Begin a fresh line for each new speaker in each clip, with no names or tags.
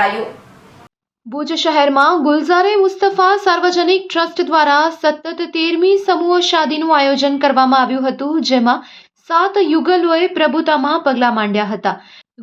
કરાયું।
ભુજ શહેરમાં ગુલઝારે મુસ્તફા સાર્વજનિક ટ્રસ્ટ દ્વારા સતત 13મી સમૂહ શાદીનું આયોજન કરવામાં આવ્યું હતું, જેમાં 7 યુગલોએ પ્રભુતામાં પગલાં માંડ્યા હતા।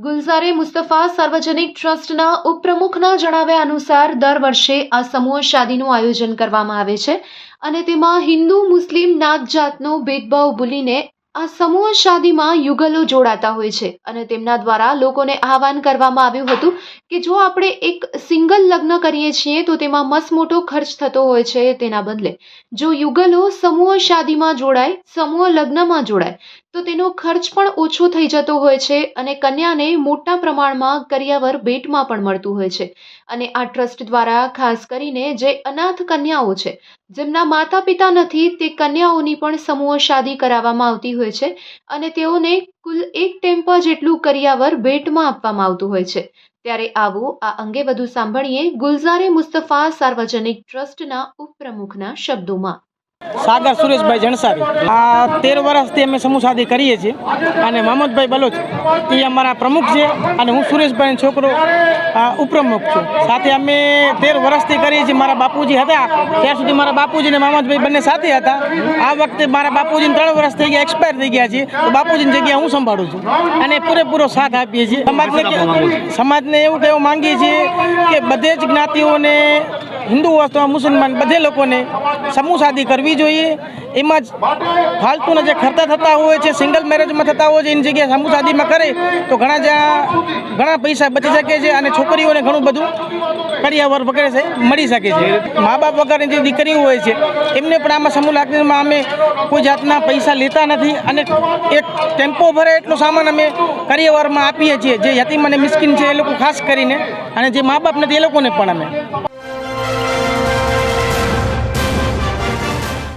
ગુલઝારે મુસ્તફા સાર્વજનિક ટ્રસ્ટના ઉપપ્રમુખના જણાવ્યા અનુસાર દર વર્ષે આ સમૂહ શાદીનું આયોજન કરવામાં આવે છે અને તેમાં હિન્દુ મુસ્લિમ નાત જાતનો ભેદભાવ ભૂલીને આ સમૂહ શાદીમાં યુગલો જોડાતા હોય છે અને તેમના દ્વારા લોકોને આહવાન કરવામાં આવ્યું હતું કે જો આપણે એક સિંગલ લગ્ન કરીએ છીએ તો તેમાં મસમોટો ખર્ચ થતો હોય છે, તેના બદલે જો યુગલો સમૂહ શાદીમાં જોડાય, સમૂહ લગ્નમાં જોડાય તો તેનો ખર્ચ પણ ઓછો થઈ જતો હોય છે અને કન્યાને મોટા પ્રમાણમાં કરિયાવર ભેટમાં પણ મળતું હોય છે। અને આ ટ્રસ્ટ દ્વારા ખાસ કરીને જે અનાથ કન્યાઓ છે, જેમના માતા પિતા નથી, તે કન્યાઓની પણ સમૂહ શાદી કરાવવામાં આવતી હોય છે અને તેઓને કુલ 1 ટેમ્પા જેટલું કરિયાવર ભેટમાં આપવામાં આવતું હોય છે। ત્યારે આવો આ અંગે વધુ સાંભળીએ ગુલઝારે મુસ્તફા સાર્વજનિક ટ્રસ્ટના ઉપપ્રમુખના શબ્દોમાં।
सागर सुरेश भाई जणसारी आ 13 वर्षથી અમે समूह शादी કરીએ છીએ અને મોહમ્મદભાઈ બલોચ એ અમારા પ્રમુખ છે અને હું સુરેશભાઈ છોકરો ઉપપ્રમુખ છું। સાથે અમે 13 વર્ષથી કરીએ છીએ। મારા બાપુજી હતા ત્યાં સુધી મારા બાપુજી અને મોહમ્મદભાઈ બંને સાથે હતા। આ વખતે મારા બાપુજીને 3 વર્ષ થઈ ગયા, એક્સપાયર થઈ ગયા છે, તો બાપુજીની જગ્યાએ હું સંભાળું છું અને પૂરેપૂરો સાથ આપીએ છીએ। સમાજને એવું કહેવા માંગીએ છીએ કે બધે જ જ્ઞાતિઓને, હિન્દુ અથવા મુસલમાન બધે લોકોને સમૂહ શાદી કરવી જોઈએ। એમાં જ ફાલતુના જે ખર્ચા થતા હોય છે, સિંગલ મેરેજમાં થતા હોય છે, એની જગ્યાએ સમૂહ શાદીમાં કરે તો ઘણા પૈસા બચી શકે છે અને છોકરીઓને ઘણું બધું કરિયાવર વગેરે છે મળી શકે છે। મા બાપ વગરની જે દીકરીઓ હોય છે એમને પણ આમાં સમૂહ લગ્નમાં અમે કોઈ જાતના પૈસા લેતા નથી અને એક ટેમ્પો ભરે એટલો સામાન અમે કરિયાવરમાં આપીએ છીએ, જે યતીમ અને મિસ્કીન છે એ લોકો ખાસ કરીને, અને જે મા બાપ નથી એ લોકોને પણ અમે